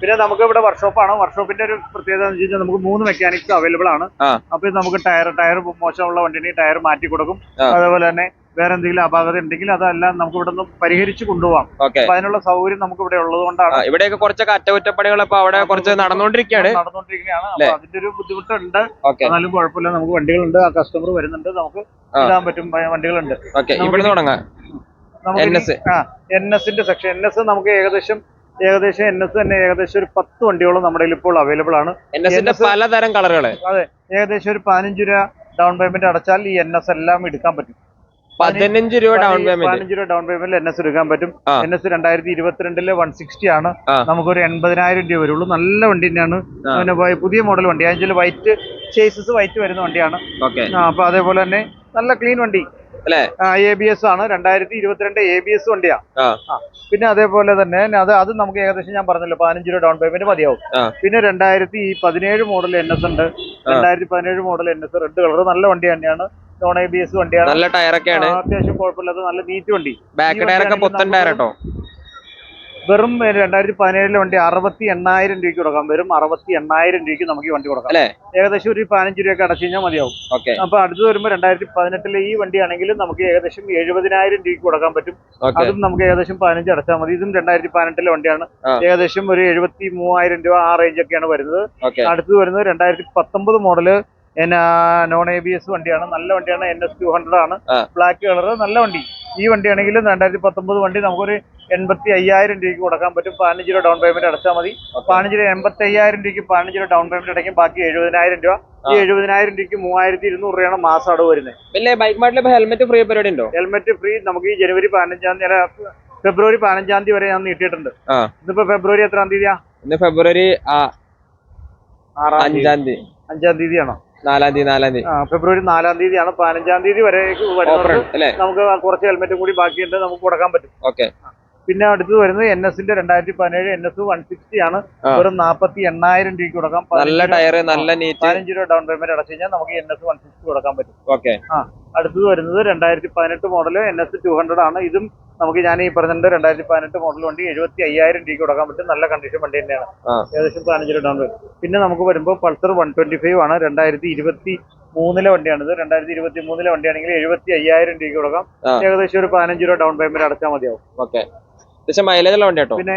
പിന്നെ നമുക്ക് ഇവിടെ വർക്ക്ഷോപ്പാണ്. വർക്ക്ഷോപ്പിന്റെ ഒരു പ്രത്യേകത എന്ന് വെച്ച് കഴിഞ്ഞാൽ നമുക്ക് 3 മെക്കാനിക്സ് അവൈലബിൾ ആണ്. അപ്പൊ നമുക്ക് ടയർ മോശമുള്ള വണ്ടിന് ടയർ മാറ്റി കൊടുക്കും. അതേപോലെ തന്നെ വേറെ എന്തെങ്കിലും അപാകത ഉണ്ടെങ്കിൽ അതെല്ലാം നമുക്ക് ഇവിടെ നിന്ന് പരിഹരിച്ച് കൊണ്ടുപോകാം. അപ്പൊ അതിനുള്ള സൗകര്യം നമുക്ക് ഇവിടെ ഉള്ളത് കൊണ്ടാണ്. ഇവിടെയൊക്കെ കുറച്ച് അറ്റകുറ്റപ്പണികൾ ഇപ്പൊ അവിടെ കുറച്ച് നടന്നുകൊണ്ടിരിക്കുകയാണ്. അപ്പൊ അതിന്റെ ഒരു ബുദ്ധിമുട്ടുണ്ട്. എന്നാലും കുഴപ്പമില്ല. നമുക്ക് വണ്ടികളുണ്ട്. ആ കസ്റ്റമർ വരുന്നുണ്ട്. നമുക്ക് ഇടാൻ പറ്റും വണ്ടികളുണ്ട്. ഇവിടെ തുടങ്ങാം. NSന്റെ സെക്ഷൻ. NS നമുക്ക് ഏകദേശം NS തന്നെ ഏകദേശം ഒരു 10 വണ്ടിയോളം നമ്മുടെ ഇപ്പോൾ അവൈലബിൾ ആണ്. പലതരം കളറുകൾ. അതെ, ഏകദേശം ഒരു 15 രൂപ ഡൗൺ പേയ്മെന്റ് അടച്ചാൽ ഈ NS എല്ലാം എടുക്കാൻ പറ്റും. 15 രൂപ ഡൗൺ പേയ്മെന്റിൽ NS എടുക്കാൻ പറ്റും. NS 2022 160 ആണ്. നമുക്കൊരു 80,000 രൂപ വരുള്ളൂ. നല്ല വണ്ടി തന്നെയാണ്. പുതിയ മോഡൽ വണ്ടി. അതിൽ വൈറ്റ് ചേസസ് വൈറ്റ് വരുന്ന വണ്ടിയാണ്. അപ്പൊ അതേപോലെ തന്നെ നല്ല ക്ലീൻ വണ്ടി. ABS ആണ്. 2022 ABS വണ്ടിയാ. പിന്നെ അതേപോലെ തന്നെ അത് നമുക്ക് ഏകദേശം ഞാൻ പറഞ്ഞല്ലോ 15 രൂപ ഡൗൺ പേയ്മെന്റ് മതിയാവും. പിന്നെ 2017 മോഡൽ NS ഉണ്ട്. 2017 മോഡൽ NS റെഡ് കളർ. നല്ല വണ്ടി തന്നെയാണ്. നോൺ ABS വണ്ടിയാണ്. നല്ല ടയറൊക്കെയാണ്. അത്യാവശ്യം കുഴപ്പമില്ലാത്ത നല്ല നീറ്റ് വണ്ടി. ബാക്ക് ടയറൊക്കെ പുത്തൻ ടയർ കേട്ടോ. വെറും 2017 വണ്ടി 68,000 രൂപയ്ക്ക് കൊടുക്കാം. വെറും 68,000 രൂപയ്ക്ക് നമുക്ക് ഈ വണ്ടി കൊടുക്കാം. ഏകദേശം ഒരു 15 രൂപയൊക്കെ അടച്ചു കഴിഞ്ഞാൽ മതിയാവും. അപ്പൊ അടുത്ത് വരുമ്പോൾ 2018 ഈ വണ്ടിയാണെങ്കിലും നമുക്ക് ഏകദേശം 70,000 രൂപയ്ക്ക് കൊടുക്കാൻ പറ്റും. അതും നമുക്ക് ഏകദേശം 15 അടച്ചാൽ മതി. ഇതും 2018 വണ്ടിയാണ്. ഏകദേശം ഒരു 73,000 രൂപ ആ റേഞ്ച് ഒക്കെയാണ് വരുന്നത്. അടുത്ത് വരുന്നത് 2019 മോഡല് നോൺ ABS വണ്ടിയാണ്. നല്ല വണ്ടിയാണ്. NS 200 ആണ്. Black colour. നല്ല വണ്ടി. ഈ വണ്ടിയാണെങ്കിൽ 2019 വണ്ടി നമുക്കൊരു 85,000 രൂപയ്ക്ക് കൊടുക്കാൻ പറ്റും. 15 രൂപ ഡൗൺ പേയ്മെന്റ് അടച്ചാൽ മതി. 85,000 രൂപയ്ക്ക് 15 രൂപ ഡൗൺ പേയ്മെന്റ് അടയ്ക്കും. ബാക്കി 70,000 രൂപ. ഈ 70,000 രൂപയ്ക്ക് 3,200 രൂപയാണ് മാസം അടവ് വരുന്നത്. പിന്നെ ബൈക്ക് മാർട്ടിൽ ഹെൽമെറ്റ് ഫ്രീ പരിപാടി ഉണ്ടോ? ഹെൽമെറ്റ് ഫ്രീ നമുക്ക് ഈ ജനുവരി 15-ാം തീയതി ഫെബ്രുവരി 15-ാം തീയതി വരെ ഞാൻ നീട്ടിയിട്ടുണ്ട്. ഇതിപ്പോ ഫെബ്രുവരി എത്രാം തീയതിയാ? ഫെബ്രുവരി 5-ാം തീയതി. 5-ാം തീയതിയാണോ? 4-ാം തീയതി ഫെബ്രുവരി 4-ാം തീയതിയാണ്. 15-ാം തീയതി വരെ വരുന്നത്. നമുക്ക് കുറച്ച് ഹെൽമെറ്റും കൂടി ബാക്കിയുണ്ട്, നമുക്ക് കൊടുക്കാൻ പറ്റും. ഓക്കെ. പിന്നെ അടുത്ത് വരുന്നത് NS-ന്റെ 2017 NS 160 ആണ്. വെറും 48,000 രൂപയ്ക്ക് കൊടുക്കാം. നല്ല ടയർ, നല്ല നീറ്റ്. 15 രൂപ ഡൗൺ പേയ്മെന്റ് അടച്ചു കഴിഞ്ഞാൽ നമുക്ക് NS 160 കൊടുക്കാൻ പറ്റും. ഓക്കെ. അടുത്തത് വരുന്നത് 2018 മോഡൽ NS 200 ആണ്. ഇതും നമുക്ക് ഞാൻ ഈ പറഞ്ഞിട്ടുണ്ട് 2018 മോഡൽ വണ്ടി 75,000 രൂപയ്ക്ക് കൊടുക്കാൻ പറ്റും. നല്ല കണ്ടീഷൻ വണ്ടി തന്നെയാണ്. ഏകദേശം 15 രൂപ ഡൗൺ പേയ്മെന്റ്. പിന്നെ നമുക്ക് വരുമ്പോൾ പൾസർ 125 ആണ്. 2023 വണ്ടിയാണിത്. 2023 വണ്ടിയാണെങ്കിൽ 75,000 രൂപയ്ക്ക് കൊടുക്കാം. ഏകദേശം ഒരു 15 രൂപ ഡൗൺ പേയ്മെന്റ് അടച്ചാൽ മതിയാവും. ഓക്കെ. മൈലേജ് ഉള്ള വണ്ടി കേട്ടോ. പിന്നെ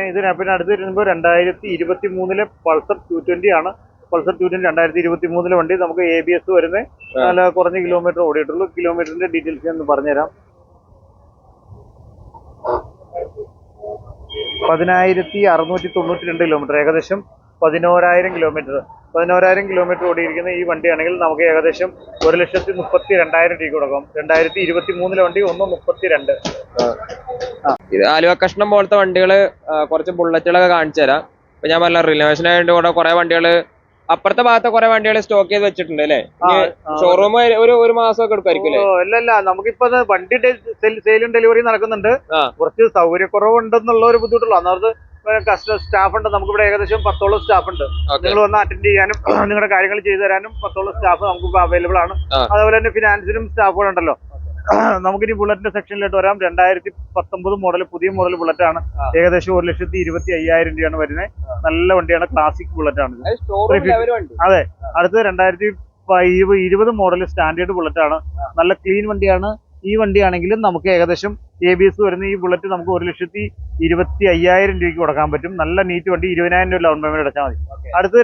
അടുത്ത് വരുമ്പോൾ 2023 പൾസർ 220 ആണ്. പൾസർ 220 2023 വണ്ടി. നമുക്ക് ABS വരുന്നത് നല്ല കുറഞ്ഞ കിലോമീറ്റർ ഓടിയിട്ടുള്ളൂ. കിലോമീറ്ററിന്റെ ഡീറ്റെയിൽസ് ഞാൻ പറഞ്ഞുതരാം. 10,692 കിലോമീറ്റർ, ഏകദേശം 11,000 കിലോമീറ്റർ. 11,000 കിലോമീറ്റർ ഓടിയിരിക്കുന്ന ഈ വണ്ടിയാണെങ്കിൽ നമുക്ക് ഏകദേശം 1,32,000 രൂപയ്ക്ക് കൊടുക്കാം. 2023 വണ്ടി 1,32,000. ഇത് ആലുവ കഷ്ണം പോലത്തെ വണ്ടികള്, കുറച്ച് ബുള്ളറ്റുകളൊക്കെ കാണിച്ചു തരാം. ഇപ്പൊ ഞാൻ പറഞ്ഞ റിനോവേഷൻ ആയതുകൊണ്ട് കൂടെ കുറെ വണ്ടികള് അപ്പുറത്തെ ഭാഗത്തെ കുറെ വണ്ടികൾ സ്റ്റോക്ക് ചെയ്ത് വെച്ചിട്ടുണ്ട് അല്ലേ? ഷോറൂം ഒരു മാസമൊക്കെ എടുക്കുമായിരിക്കും. അല്ലല്ല, നമുക്കിപ്പോ വണ്ടി സെയിലും ഡെലിവറി നടക്കുന്നുണ്ട്. കുറച്ച് സൗകര്യക്കുറവുണ്ടെന്നുള്ള ഒരു ബുദ്ധിമുട്ടുള്ളൂ. അന്നേരത്ത് കസ്റ്റമർ സ്റ്റാഫ് ഉണ്ട്. നമുക്കിവിടെ ഏകദേശം 10ഓളം സ്റ്റാഫ് ഉണ്ട്. നിങ്ങൾ വന്ന് അറ്റൻഡ് ചെയ്യാനും നിങ്ങളുടെ കാര്യങ്ങൾ ചെയ്തു തരാനും 10ഓളം സ്റ്റാഫ് നമുക്ക് അവൈലബിൾ ആണ്. അതുപോലെ തന്നെ ഫിനാൻസിനും സ്റ്റാഫുകളുണ്ടല്ലോ. നമുക്കിനി ബുള്ളറ്റിന്റെ സെക്ഷനിലോട്ട് വരാം. 2019 മോഡൽ, പുതിയ മോഡൽ ബുള്ളറ്റ് ആണ്. ഏകദേശം 1,25,000 രൂപയാണ് വരുന്നത്. നല്ല വണ്ടിയാണ്, ക്ലാസിക് ബുള്ളറ്റ് ആണ്. അതെ. അടുത്തത് 2020 മോഡൽ സ്റ്റാൻഡേർഡ് ബുള്ളറ്റ് ആണ്. നല്ല ക്ലീൻ വണ്ടിയാണ്. ഈ വണ്ടിയാണെങ്കിലും നമുക്ക് ഏകദേശം ABS വരുന്ന ഈ ബുള്ളറ്റ് നമുക്ക് 1,25,000 രൂപയ്ക്ക് കൊടുക്കാൻ പറ്റും. നല്ല നീറ്റ് വണ്ടി. 20,000 രൂപ ഡൗൺ പേയ്മെന്റ് അടച്ചാൽ മതി. അടുത്തത്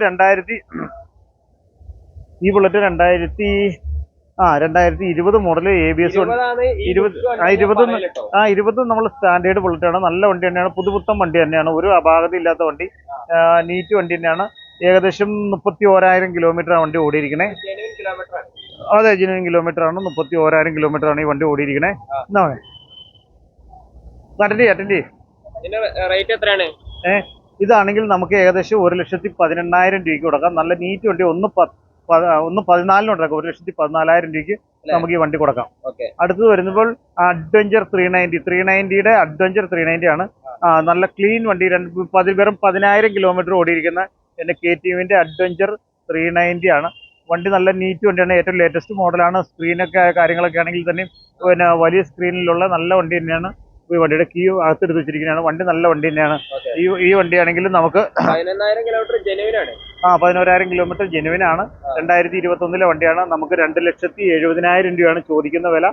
ഈ ബുള്ളറ്റ് 2020 മോഡൽ ABS 20 നമ്മൾ സ്റ്റാൻഡേർഡ് ബുള്ളറ്റ് ആണ്. നല്ല വണ്ടി തന്നെയാണ്. പുതുപുത്തൻ വണ്ടി തന്നെയാണ്. ഒരു അപാകത ഇല്ലാത്ത വണ്ടി, നീറ്റ് വണ്ടി തന്നെയാണ്. ഏകദേശം 31,000 കിലോമീറ്റർ ആണ് വണ്ടി ഓടിയിരിക്കണേ. അതെ, ജെന്യുയിൻ കിലോമീറ്റർ ആണ്. 31,000 കിലോമീറ്റർ ആണ് ഈ വണ്ടി ഓടിയിരിക്കണേ. റേറ്റ് എത്രയാണ്? ഇതാണെങ്കിൽ നമുക്ക് ഏകദേശം 1,18,000 രൂപയ്ക്ക് കൊടുക്കാം. നല്ല നീറ്റ് വണ്ടി. 1,14 കൊടുക്കാം. 1,14,000 രൂപയ്ക്ക് നമുക്ക് ഈ വണ്ടി കൊടുക്കാം. അടുത്തത് വരുമ്പോൾ അഡ്വഞ്ചർ 390യുടെ അഡ്വഞ്ചർ 390 ആണ്. നല്ല ക്ലീൻ വണ്ടി. വെറും 10,000 കിലോമീറ്റർ ഓടിയിരിക്കുന്ന KTMന്റെ അഡ്വഞ്ചർ 390 ആണ്. വണ്ടി നല്ല നീറ്റ് വണ്ടിയാണ്. ഏറ്റവും ലേറ്റസ്റ്റ് മോഡലാണ്. സ്ക്രീനൊക്കെ കാര്യങ്ങളൊക്കെ ആണെങ്കിൽ തന്നെ പിന്നെ വലിയ സ്ക്രീനിലുള്ള നല്ല വണ്ടി തന്നെയാണ്. ഈ വണ്ടിയുടെ കീ അകത്തെടുത്ത് വെച്ചിരിക്കുന്നതാണ്. വണ്ടി നല്ല വണ്ടി തന്നെയാണ്. ഈ വണ്ടിയാണെങ്കിലും നമുക്ക് 11,000 കിലോമീറ്റർ ജെനുവിൻ ആണ്. 11,000 കിലോമീറ്റർ ജെനുവിൻ ആണ്. 2021 വണ്ടിയാണ്. നമുക്ക് 2,70,000 രൂപയാണ് ചോദിക്കുന്ന വില.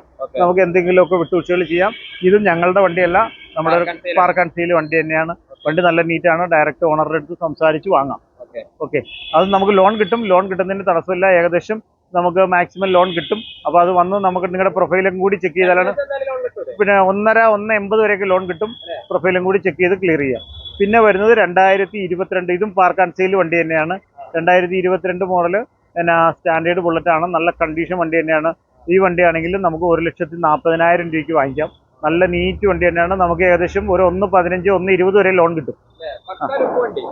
നമുക്ക് എന്തെങ്കിലുമൊക്കെ വിട്ടുവീഴ്ചകൾ ചെയ്യാം. ഇതും ഞങ്ങളുടെ വണ്ടിയല്ല, നമ്മുടെ പാർക്ക് ആൻഡ് സെയിൽ വണ്ടി തന്നെയാണ്. വണ്ടി നല്ല നീറ്റാണ്. ഡയറക്റ്റ് ഓണറുടെ അടുത്ത് സംസാരിച്ച് വാങ്ങാം. ഓക്കെ. അത് നമുക്ക് ലോൺ കിട്ടും. ലോൺ കിട്ടുന്നതിന് തടസ്സമില്ല. ഏകദേശം നമുക്ക് മാക്സിമം ലോൺ കിട്ടും. അപ്പോൾ അത് വന്ന് നമുക്ക് നിങ്ങളുടെ പ്രൊഫൈലും കൂടി ചെക്ക് ചെയ്താലാണ്. പിന്നെ 1.5-1.80 വരെയൊക്കെ ലോൺ കിട്ടും. പ്രൊഫൈലും കൂടി ചെക്ക് ചെയ്ത് ക്ലിയർ ചെയ്യാം. പിന്നെ വരുന്നത് 2022, ഇതും പാർക്ക് ആൻഡ് സെയിൽ വണ്ടി തന്നെയാണ്. 2022 മോഡല് സ്റ്റാൻഡേർഡ് ബുള്ളറ്റ് ആണ്. നല്ല കണ്ടീഷൻ വണ്ടി തന്നെയാണ്. ഈ വണ്ടിയാണെങ്കിലും നമുക്ക് 1,40,000 രൂപയ്ക്ക് വാങ്ങിക്കാം. നല്ല നീറ്റ് വണ്ടി തന്നെയാണ്. നമുക്ക് ഏകദേശം ഒരു 1.15, 1.20 വരെ ലോൺ കിട്ടും.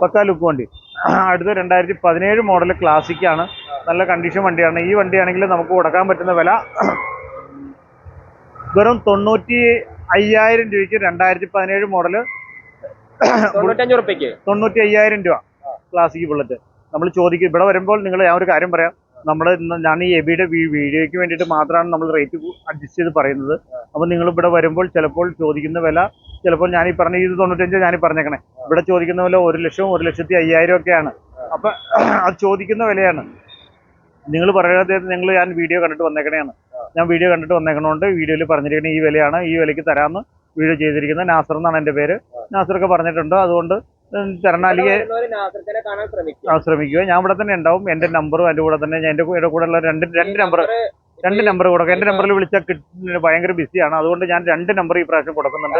പക്കാ ലുക്ക് വണ്ടി. അടുത്ത 2017 മോഡൽ ക്ലാസിക് ആണ്. നല്ല കണ്ടീഷൻ വണ്ടിയാണ്. ഈ വണ്ടിയാണെങ്കിൽ നമുക്ക് കൊടുക്കാൻ പറ്റുന്ന വില വെറും 95,000 രൂപയ്ക്ക്. 2017 മോഡല് 95,000 രൂപ ക്ലാസിക് ബുള്ളറ്റ്. നമ്മൾ ചോദിക്കും ഇവിടെ വരുമ്പോൾ. ഞാൻ ഒരു കാര്യം പറയാം. ഞാൻ ഈ എബിയുടെ വീഡിയോയ്ക്ക് വേണ്ടിയിട്ട് മാത്രമാണ് നമ്മൾ റേറ്റ് അഡ്ജസ്റ്റ് ചെയ്ത് പറയുന്നത്. അപ്പോൾ നിങ്ങൾ ഇവിടെ വരുമ്പോൾ ചിലപ്പോൾ ചോദിക്കുന്ന വില ചിലപ്പോൾ ഞാൻ ഈ പറഞ്ഞ ഇത് 95 ഞാൻ പറഞ്ഞേക്കണേ. ഇവിടെ ചോദിക്കുന്ന വില 1,00,000, 1,05,000 ഒക്കെയാണ്. അപ്പം അത് ചോദിക്കുന്ന വിലയാണ്. നിങ്ങൾ പറയാതെ ഞാൻ വീഡിയോ കണ്ടിട്ട് വന്നേക്കണേയാണ്. ഞാൻ വീഡിയോ കണ്ടിട്ട് വന്നേക്കണോണ്ട് വീഡിയോയിൽ പറഞ്ഞിരിക്കുന്നത് ഈ വിലയാണ്. ഈ വിലയ്ക്ക് തരാമെന്ന് വീഡിയോ ചെയ്തിരിക്കുന്നത്. നാസർ എന്നാണ് എൻ്റെ പേര്. നാസറൊക്കെ പറഞ്ഞിട്ടുണ്ട്. അതുകൊണ്ട് തരണാലിക്ക് ശ്രമിക്കുക. ഞാൻ ഇവിടെ തന്നെ ഉണ്ടാവും. എൻ്റെ നമ്പറും അതിൻ്റെ കൂടെ തന്നെ എൻ്റെ കൂടെ ഉള്ള രണ്ട് നമ്പർ കൊടുക്കാം. എൻ്റെ നമ്പറിൽ വിളിച്ചാൽ ഭയങ്കര ബിസിയാണ്. അതുകൊണ്ട് ഞാൻ 2 നമ്പർ ഈ പ്രാവശ്യം കൊടുക്കുന്നുണ്ട്.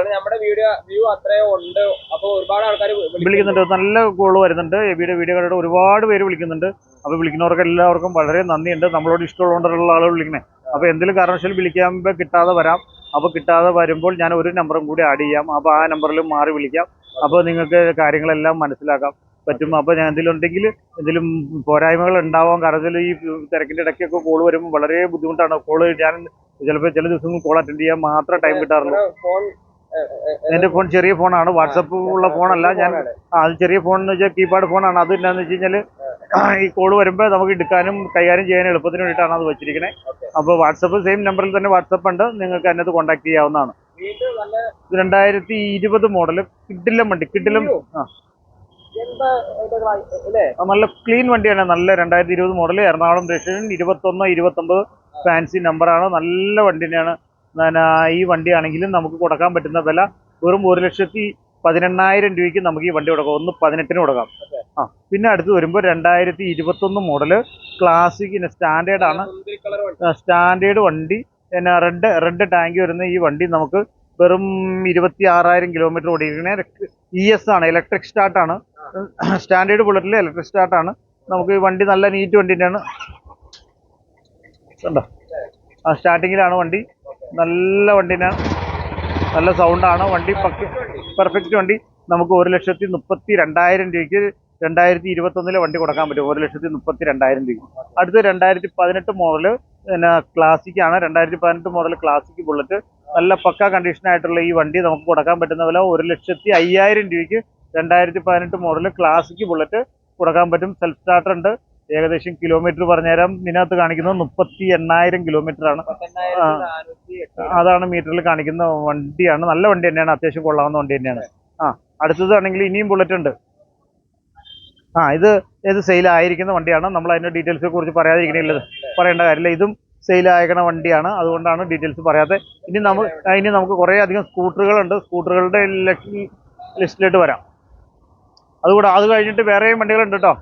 വിളിക്കുന്നുണ്ട്. നല്ല കോള് വരുന്നുണ്ട്. എബിയുടെ വീഡിയോ കണ്ടിട്ട് ഒരുപാട് പേര് വിളിക്കുന്നുണ്ട്. അപ്പോൾ വിളിക്കുന്നവർക്ക് എല്ലാവർക്കും വളരെ നന്ദിയുണ്ട്. നമ്മളോട് ഇഷ്ടമുള്ളതുകൊണ്ടുള്ള ആളുകൾ വിളിക്കണേ. അപ്പോൾ എന്തെങ്കിലും കാരണവശാൽ വിളിക്കുമ്പോൾ കിട്ടാതെ വരാം. അപ്പോൾ കിട്ടാതെ വരുമ്പോൾ ഞാൻ ഒരു നമ്പറും കൂടി ആഡ് ചെയ്യാം. അപ്പോൾ ആ നമ്പറിൽ മാറി വിളിക്കാം. അപ്പോൾ നിങ്ങൾക്ക് കാര്യങ്ങളെല്ലാം മനസ്സിലാക്കാം. പറ്റും. അപ്പോൾ ഞാൻ എന്തെങ്കിലും പോരായ്മകൾ ഉണ്ടാവാൻ കാരണം ഈ തിരക്കിൻ്റെ ഇടയ്ക്കൊക്കെ കോൾ വരുമ്പോൾ വളരെ ബുദ്ധിമുട്ടാണ്. കോള് ഞാൻ ചിലപ്പോൾ ചില ദിവസങ്ങൾ കോൾ അറ്റൻഡ് ചെയ്യാൻ മാത്രമേ ടൈം കിട്ടാറുള്ളൂ. എൻ്റെ ഫോൺ ചെറിയ ഫോണാണ്, വാട്സപ്പ് ഉള്ള ഫോണല്ല. ഞാൻ അത് ചെറിയ ഫോൺ എന്ന് വെച്ചാൽ കീപാഡ് ഫോണാണ്. അത് എന്താണെന്ന് വെച്ച് കഴിഞ്ഞാൽ ഈ കോള് വരുമ്പോൾ നമുക്ക് എടുക്കാനും കൈകാര്യം ചെയ്യാനും എളുപ്പത്തിന് വേണ്ടിയിട്ടാണ് അത് വെച്ചിരിക്കുന്നത്. അപ്പോൾ വാട്സപ്പ് സെയിം നമ്പറിൽ തന്നെ വാട്സപ്പ് ഉണ്ട്, നിങ്ങൾക്ക് അതിനകത്ത് കോൺടാക്ട് ചെയ്യാവുന്നതാണ്. 2020 മോഡൽ കിഡിലം വണ്ടി, കിഡിലം. നല്ല ക്ലീൻ വണ്ടിയാണ്. നല്ല 2020 മോഡൽ, എറണാകുളം രജിസ്ട്രേഷൻ, 21-29 ഫാൻസി നമ്പറാണ്. നല്ല വണ്ടി തന്നെയാണ്. ഈ വണ്ടിയാണെങ്കിലും നമുക്ക് കൊടുക്കാൻ പറ്റുന്ന വില വെറും 1,18,000 രൂപയ്ക്ക് നമുക്ക് ഈ വണ്ടി കൊടുക്കാം. 1,18,000 കൊടുക്കാം. പിന്നെ അടുത്ത് വരുമ്പോൾ 2021 മോഡല് ക്ലാസിക്കിന് സ്റ്റാൻഡേർഡ് വണ്ടി, പിന്നെ റെഡ് ടാങ്ക് വരുന്ന ഈ വണ്ടി നമുക്ക് വെറും 26,000 കിലോമീറ്റർ ഓടിയിരിക്കണേ. ES ആണ്, ഇലക്ട്രിക് സ്റ്റാർട്ടാണ്. സ്റ്റാൻഡേർഡ് ബുള്ളറ്റിൽ ഇലക്ട്രിക് സ്റ്റാർട്ടാണ്. നമുക്ക് ഈ വണ്ടി നല്ല നീറ്റ് വണ്ടി തന്നെയാണ്. കണ്ടോ, സ്റ്റാർട്ടിങ്ങിലാണ് വണ്ടി. നല്ല വണ്ടിനാണ്, നല്ല സൗണ്ടാണ് വണ്ടി. പെർഫെക്റ്റ് വണ്ടി. നമുക്ക് 1,32,000 രൂപയ്ക്ക് 2021 വണ്ടി കൊടുക്കാൻ പറ്റും. 1,32,000 രൂപയ്ക്ക്. അടുത്ത് 2018 മോഡല് പിന്നെ ക്ലാസിക് ആണ്. 2018 മോഡൽ ക്ലാസിക് ബുള്ളറ്റ്, നല്ല പക്ക കണ്ടീഷനായിട്ടുള്ള ഈ വണ്ടി നമുക്ക് കൊടുക്കാൻ പറ്റുന്ന വില 1,05,000 രൂപയ്ക്ക് 2018 മോഡൽ ക്ലാസിക് ബുള്ളറ്റ് കൊടുക്കാൻ പറ്റും. സെൽഫ് സ്റ്റാർട്ടർ ഉണ്ട്. ഏകദേശം കിലോമീറ്റർ പറഞ്ഞുതരാം. ഇതിനകത്ത് കാണിക്കുന്നത് 38,000 കിലോമീറ്റർ ആണ്. അതാണ് മീറ്ററിൽ കാണിക്കുന്ന വണ്ടിയാണ്. നല്ല വണ്ടി തന്നെയാണ്, അത്യാവശ്യം കൊള്ളാവുന്ന വണ്ടി തന്നെയാണ്. അടുത്തതാണെങ്കിൽ ഇനിയും ബുള്ളറ്റ് ഉണ്ട്. ഇത് സെയിലായിരിക്കുന്ന വണ്ടിയാണ്. നമ്മൾ അതിൻ്റെ ഡീറ്റെയിൽസിനെ കുറിച്ച് പറയേണ്ട കാര്യമില്ല. ഇതും സെയിലായിരിക്കുന്ന വണ്ടിയാണ്, അതുകൊണ്ടാണ് ഡീറ്റെയിൽസ് പറയാത്തത്. ഇനി നമുക്ക് കുറേ അധികം സ്കൂട്ടറുകളുണ്ട്. സ്കൂട്ടറുകളുടെ ലിസ്റ്റിലോട്ട് വരാം. അത് കഴിഞ്ഞിട്ട് വേറെയും വണ്ടികളുണ്ട് കേട്ടോ.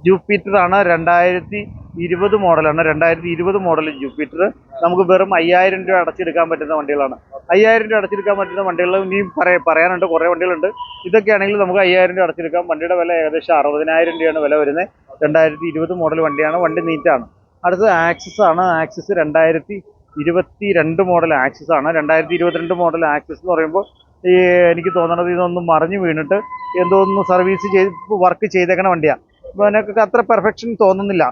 ജൂപ്പിറ്റർ ആണ്, 2020 മോഡലാണ്. 2020 മോഡൽ ജൂപ്പിറ്റർ നമുക്ക് വെറും 5,000 രൂപ അടച്ചെടുക്കാൻ പറ്റുന്ന വണ്ടികളാണ്. 5,000 രൂപ അടച്ചെടുക്കാൻ പറ്റുന്ന വണ്ടികൾ ഇനിയും പറയാനുണ്ട്, കുറേ വണ്ടികളുണ്ട്. ഇതൊക്കെയാണെങ്കിൽ നമുക്ക് 5,000 രൂപ അടച്ചെടുക്കാം. വണ്ടിയുടെ വില ഏകദേശം 60,000 രൂപയാണ് വില വരുന്നത്. 2020 മോഡൽ വണ്ടിയാണ്. വണ്ടി നീറ്റാണ്. അടുത്തത് ആക്സിസ് ആണ്. ആക്സിസ് 2022 മോഡൽ ആക്സിസ് ആണ്. 2022 മോഡൽ ആക്സിസ് എന്ന് പറയുമ്പോൾ എനിക്ക് തോന്നുന്നത് ഇതൊന്നും മറിഞ്ഞു വീണിട്ട് എന്തോന്ന് സർവീസ് വർക്ക് ചെയ്തേക്കണ വണ്ടിയാണ്. അപ്പോൾ അതിനൊക്കെ അത്ര പെർഫെക്ഷൻ തോന്നുന്നില്ല.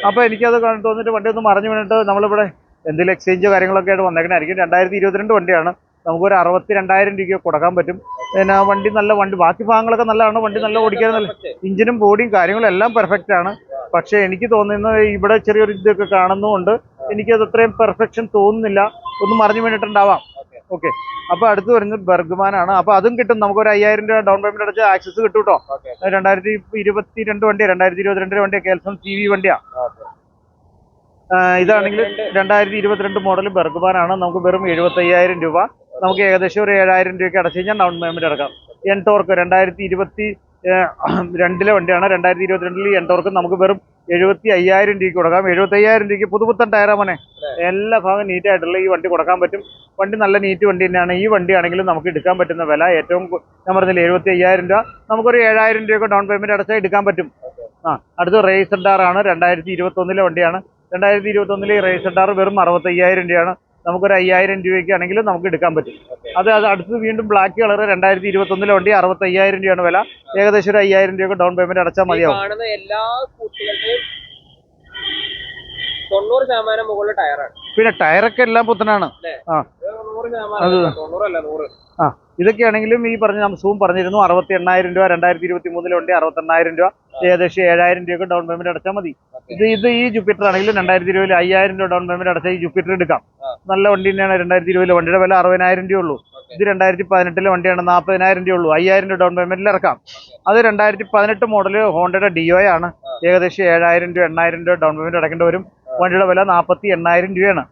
അപ്പോൾ എനിക്കത് തോന്നിയിട്ട് വണ്ടി ഒന്ന് മറിഞ്ഞു വീണിട്ട് നമ്മളിവിടെ എന്തെങ്കിലും എക്സ്ചേഞ്ചോ കാര്യങ്ങളൊക്കെ ആയിട്ട് വന്നേക്കണായിരിക്കും. 2022 വണ്ടിയാണ്. നമുക്കൊരു 62,000 രൂപയ്ക്ക് കൊടുക്കാൻ പറ്റും. പിന്നെ വണ്ടി നല്ല വണ്ടി, ബാക്കി ഭാഗങ്ങളൊക്കെ നല്ലതാണ്. വണ്ടി നല്ല ഓടിക്കാൻ, നല്ല എഞ്ചിനും ബോഡിയും കാര്യങ്ങളും എല്ലാം പെർഫെക്റ്റ് ആണ്. പക്ഷേ എനിക്ക് തോന്നുന്നത് ഇവിടെ ചെറിയൊരു ഇതൊക്കെ കാണുന്നതുകൊണ്ട് എനിക്കത് അത്രയും പെർഫെക്ഷൻ തോന്നുന്നില്ല. ഒന്ന് മറിഞ്ഞു വീണിട്ടുണ്ടാവാം. ഓക്കെ. അപ്പോൾ അടുത്ത് വരുന്നത് ബർഗ്മാനാണ്. അപ്പോൾ അതും കിട്ടും. നമുക്കൊരു 5,000 രൂപ ഡൗൺ പേയ്മെന്റ് അടച്ച് ആക്സസ് കിട്ടും കേട്ടോ. 2022 വണ്ടിയാണ്. 2022 വണ്ടിയാണ്. കേൽസം CV വണ്ടിയാണ്. ഇതാണെങ്കിൽ 2022 മോഡൽ ബർഗ്മാനാണ്. നമുക്ക് വെറും 75,000 രൂപ. നമുക്ക് ഏകദേശം ഒരു 7,000 രൂപയ്ക്ക് അടച്ചു കഴിഞ്ഞാൽ ഡൗൺ പേയ്മെന്റ് അടക്കാം. എൻടോർക്ക് 2022 വണ്ടിയാണ്. 2022 എൻടോർക്ക് നമുക്ക് വെറും 75,000 രൂപയ്ക്ക് കൊടുക്കാം. 75,000 രൂപയ്ക്ക് പുതുപുത്തൻ ടയറാ മോനെ. എല്ലാ ഭാഗം നീറ്റായിട്ടുള്ള ഈ വണ്ടി കൊടുക്കാൻ പറ്റും. വണ്ടി നല്ല നീറ്റ് വണ്ടി തന്നെയാണ്. ഈ വണ്ടിയാണെങ്കിലും നമുക്ക് എടുക്കാൻ പറ്റുന്ന വില ഏറ്റവും ഞാൻ പറഞ്ഞില്ല 75,000 രൂപ. നമുക്കൊരു 7,000 രൂപയ്ക്ക് ഡൗൺ പേയ്മെന്റ് അടച്ചാൽ എടുക്കാൻ പറ്റും. അടുത്ത റേസ് ഡാറാണ്. 2021 വണ്ടിയാണ്. 2021 റേസ് ഡാർ വെറും 65,000 രൂപയാണ്. നമുക്കൊരു 5,000 രൂപയ്ക്ക് ആണെങ്കിലും നമുക്ക് എടുക്കാൻ പറ്റും. അത് അടുത്ത് വീണ്ടും ബ്ലാക്ക് കളർ 2021 വണ്ടി 65,000 രൂപയാണ് വില. ഏകദേശം ഒരു 5,000 രൂപയ്ക്ക് ഡൗൺ പേയ്മെന്റ് അടച്ചാൽ മതിയാവും. എല്ലാ സ്കൂട്ടികളുടെയും 90% മുകളിൽ ടയറാണ്. പിന്നെ ടയറൊക്കെ എല്ലാം പുത്തനാണ്. ഇതൊക്കെയാണെങ്കിലും ഈ പറഞ്ഞ സൂം പറഞ്ഞിരുന്നു 68,000 രൂപ. 2023 വണ്ടി 68,000 രൂപ. ഏകദേശം 7,000 രൂപയ്ക്ക് ഡൗൺ പേയ്മെന്റ് അടച്ചാൽ മതി. ഈ ജൂപ്പിറ്റർ ആണെങ്കിലും 2020 5,000 രൂപ ഡൗൺ പേയ്മെന്റ് അടച്ചാൽ ഈ ജൂപ്പിറ്റർ എടുക്കാം. നല്ല വണ്ടി തന്നെയാണ്. 2020 വണ്ടിയുടെ വില 60,000 രൂപ ഉള്ളൂ. ഇത് 2018 വണ്ടിയാണ്. 40,000 രൂപ ഉള്ളൂ. 5,000 രൂപ ഡൗൺ പേയ്മെന്റിൽ ഇറക്കാം. അത് 2018 മോഡൽ ഹോണ്ടയുടെ ഡിയോ ആണ്. ഏകദേശം 7,000 രൂപ 8,000 രൂപ ഡൗൺ പേയ്മെന്റ് അടക്കേണ്ടി വരും. വണ്ടിയുടെ വില 48,000 രൂപയാണ്.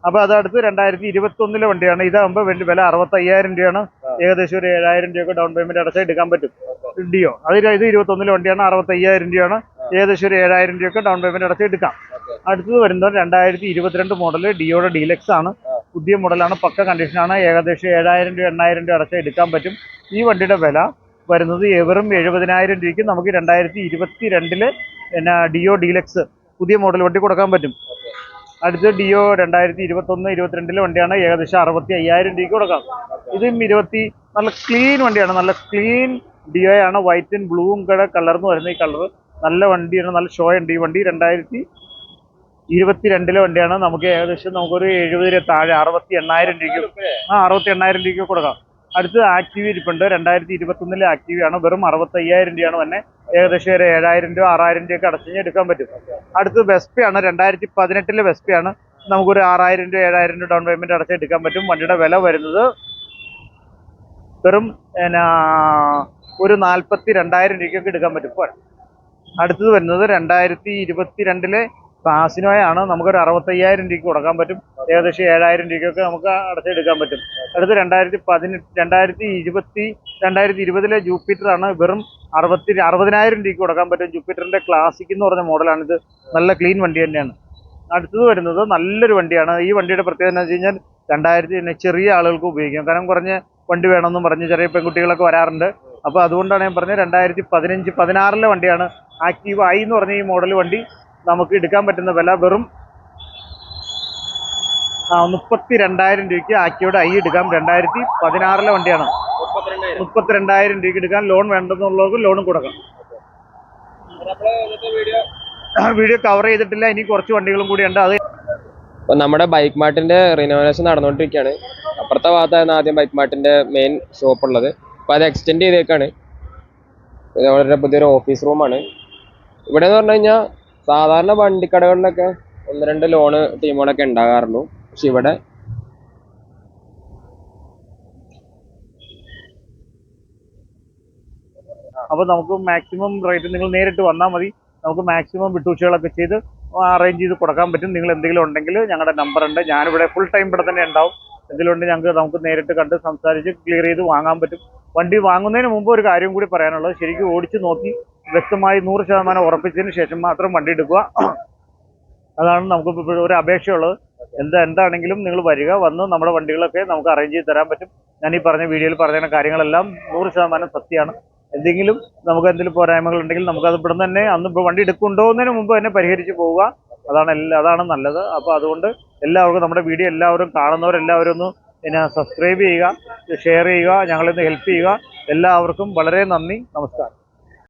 അപ്പോൾ അതടുത്ത് 2021 വണ്ടിയാണ്. ഇതാകുമ്പോൾ വില 65,000 രൂപയാണ്. ഏകദേശം ഒരു 7,000 രൂപ ഡൗൺ പേയ്മെന്റ് അടച്ചാൽ എടുക്കാൻ പറ്റും. ഡിയോ ഇത് 21 വണ്ടിയാണ്. 65,000 രൂപയാണ്. ഏകദേശം ഒരു 7,000 രൂപ ഡൗൺ പേയ്മെന്റ് അടച്ചാൽ എടുക്കാം. അടുത്തത് വരുന്നത് 2022 മോഡൽ ഡിയോയുടെ ഡീലക്സ് ആണ്. പുതിയ മോഡലാണ്. പക്ക കണ്ടീഷനാണ്. ഏകദേശം 7,000 രൂപ 8,000 രൂപ അടച്ചാൽ എടുക്കാൻ പറ്റും. ഈ വണ്ടിയുടെ വില വരുന്നത് വെറും 70,000 രൂപയ്ക്ക് നമുക്ക് 2022 പിന്നെ ഡിയോ ഡീലക്സ് പുതിയ മോഡൽ വണ്ടി കൊടുക്കാൻ പറ്റും. അടുത്ത് ഡിയോ 2021-22 വണ്ടിയാണ്. ഏകദേശം 65,000 രൂപയ്ക്ക് കൊടുക്കാം. ഇതും നല്ല ക്ലീൻ വണ്ടിയാണ്. നല്ല ക്ലീൻ ഡിയോ ആണ്. വൈറ്റും ബ്ലൂവും കൂടെ കലർന്ന് വരുന്ന ഈ കളർ നല്ല വണ്ടിയാണ്. നല്ല ഷോ ഉണ്ട്. ഈ വണ്ടി 2022 വണ്ടിയാണ്. നമുക്ക് ഏകദേശം നമുക്കൊരു 70 താഴെ 68,000 രൂപയ്ക്ക് 68,000 രൂപയ്ക്ക് കൊടുക്കാം. അടുത്ത് ആക്റ്റീവ് ഇരിപ്പുണ്ട്. 2021 ആക്റ്റീവാണ്. വെറും 65,000 രൂപയാണ് തന്നെ. ഏകദേശം ഒരു 7,000 രൂപ 6,000 രൂപയൊക്കെ അടച്ചു കഴിഞ്ഞാൽ എടുക്കാൻ പറ്റും. അടുത്ത് വെസ്പയാണ്. 2018 വെസ്പയാണ്. നമുക്കൊരു 6,000 രൂപ 7,000 രൂപ ഡൗൺ പേയ്മെന്റ് അടച്ച് എടുക്കാൻ പറ്റും. വണ്ടിയുടെ വില വരുന്നത് വെറും ഒരു 42,000 രൂപയ്ക്കൊക്കെ എടുക്കാൻ പറ്റും. ഇപ്പോൾ അടുത്തത് വരുന്നത് 2022 ഫാസിനോയാണ്. നമുക്കൊരു 65,000 രൂപയ്ക്ക് കൊടുക്കാൻ പറ്റും. ഏകദേശം 7,000 രൂപയ്ക്കൊക്കെ നമുക്ക് അടച്ചെടുക്കാൻ പറ്റും. അടുത്ത് 2020 ജൂപ്പിറ്ററാണ്. വെറും 60,000 രൂപയ്ക്ക് കൊടുക്കാൻ പറ്റും. ജൂപ്പിറ്ററിന്റെ ക്ലാസിക് എന്ന് പറഞ്ഞ മോഡലാണിത്. നല്ല ക്ലീൻ വണ്ടി തന്നെയാണ്. അടുത്തത് വരുന്നത് നല്ലൊരു വണ്ടിയാണ്. ഈ വണ്ടിയുടെ പ്രത്യേകത എന്ന് വെച്ച് കഴിഞ്ഞാൽ 2000 ചെറിയ ആളുകൾക്ക് ഉപയോഗിക്കാം. കാരണം കുറഞ്ഞ വണ്ടി വേണമെന്നും പറഞ്ഞ് ചെറിയ പെൺകുട്ടികളൊക്കെ വരാറുണ്ട്. അപ്പോൾ അതുകൊണ്ടാണ് ഞാൻ പറഞ്ഞത് 2015-16 വണ്ടിയാണ്. ആക്റ്റീവ് ഐ എന്ന് പറഞ്ഞ ഈ മോഡൽ വണ്ടി നമുക്ക് എടുക്കാൻ പറ്റുന്ന വില വെറും 32,000 രൂപയ്ക്ക് ആക്റ്റീവയുടെ ഐ എടുക്കാം. 2016 വണ്ടിയാണ്. 32,000 രൂപയ്ക്ക് എടുക്കാൻ. ലോൺ വേണ്ടെന്നുള്ളവർക്ക് ലോണും കൊടുക്കാം. വീഡിയോ കവർ ചെയ്തിട്ടില്ല. ഇനി കുറച്ച് വണ്ടികളും കൂടി ഉണ്ട്. അത് ഇപ്പൊ നമ്മുടെ ബൈക്ക് മാർട്ടിന്റെ റിനോവേഷൻ നടന്നുകൊണ്ടിരിക്കുകയാണ്. അപ്പുറത്തെ ഭാഗത്തായിരുന്നു ആദ്യം ബൈക്ക് മാർട്ടിന്റെ മെയിൻ ഷോപ്പ് ഉള്ളത്. അപ്പൊ അത് എക്സ്റ്റെൻഡ് ചെയ്തേക്കാണ്. ഇത് വളരെ പുതിയൊരു ഓഫീസ് റൂമാണ്. ഇവിടെ എന്ന് പറഞ്ഞു കഴിഞ്ഞാൽ സാധാരണ വണ്ടിക്കടകളിലൊക്കെ 1-2 ലോണ് ടീമുകളൊക്കെ ഉണ്ടാകാറുള്ളൂ. പക്ഷെ ഇവിടെ അപ്പോൾ നമുക്ക് മാക്സിമം റേറ്റ് നിങ്ങൾ നേരിട്ട് വന്നാൽ മതി. നമുക്ക് മാക്സിമം വിട്ടുവീഴ്ചകളൊക്കെ ചെയ്ത് അറേഞ്ച് ചെയ്ത് കൊടുക്കാൻ പറ്റും. നിങ്ങൾ എന്തെങ്കിലും ഉണ്ടെങ്കിൽ ഞങ്ങളുടെ നമ്പർ ഉണ്ട്. ഞാനിവിടെ ഫുൾ ടൈം ഇവിടെ തന്നെ ഉണ്ടാവും. എന്തെങ്കിലും ഉണ്ടെങ്കിൽ നമുക്ക് നേരിട്ട് കണ്ട് സംസാരിച്ച് ക്ലിയർ ചെയ്ത് വാങ്ങാൻ പറ്റും. വണ്ടി വാങ്ങുന്നതിന് മുമ്പ് ഒരു കാര്യം കൂടി പറയാനുള്ളത്, ശരിക്കും ഓടിച്ച് നോക്കി വ്യക്തമായി 100% ഉറപ്പിച്ചതിന് ശേഷം മാത്രം വണ്ടി എടുക്കുക. അതാണ് നമുക്ക് ഒരു അപേക്ഷയുള്ളത്. എന്താണെങ്കിലും നിങ്ങൾ വന്ന് നമ്മുടെ വണ്ടികളൊക്കെ നമുക്ക് അറേഞ്ച് ചെയ്ത് തരാൻ പറ്റും. ഞാൻ ഈ പറഞ്ഞ വീഡിയോയിൽ പറഞ്ഞ കാര്യങ്ങളെല്ലാം 100% സത്യമാണ്. നമുക്ക് എന്തെങ്കിലും പോരായ്മകൾ ഉണ്ടെങ്കിൽ നമുക്കത് ഇവിടെ തന്നെ ഇപ്പോൾ വണ്ടി എടുക്കുന്നുണ്ടോന്നതിന് മുമ്പ് തന്നെ പരിഹരിച്ച് പോവുക. അതാണ് നല്ലത്. അപ്പോൾ അതുകൊണ്ട് എല്ലാവർക്കും നമ്മുടെ വീഡിയോ എല്ലാവരും കാണുന്നവരെല്ലാവരും ഒന്ന് സബ്സ്ക്രൈബ് ചെയ്യുക, ഷെയർ ചെയ്യുക, ഞങ്ങളെ ഹെൽപ്പ് ചെയ്യുക. എല്ലാവർക്കും വളരെ നന്ദി. നമസ്കാരം.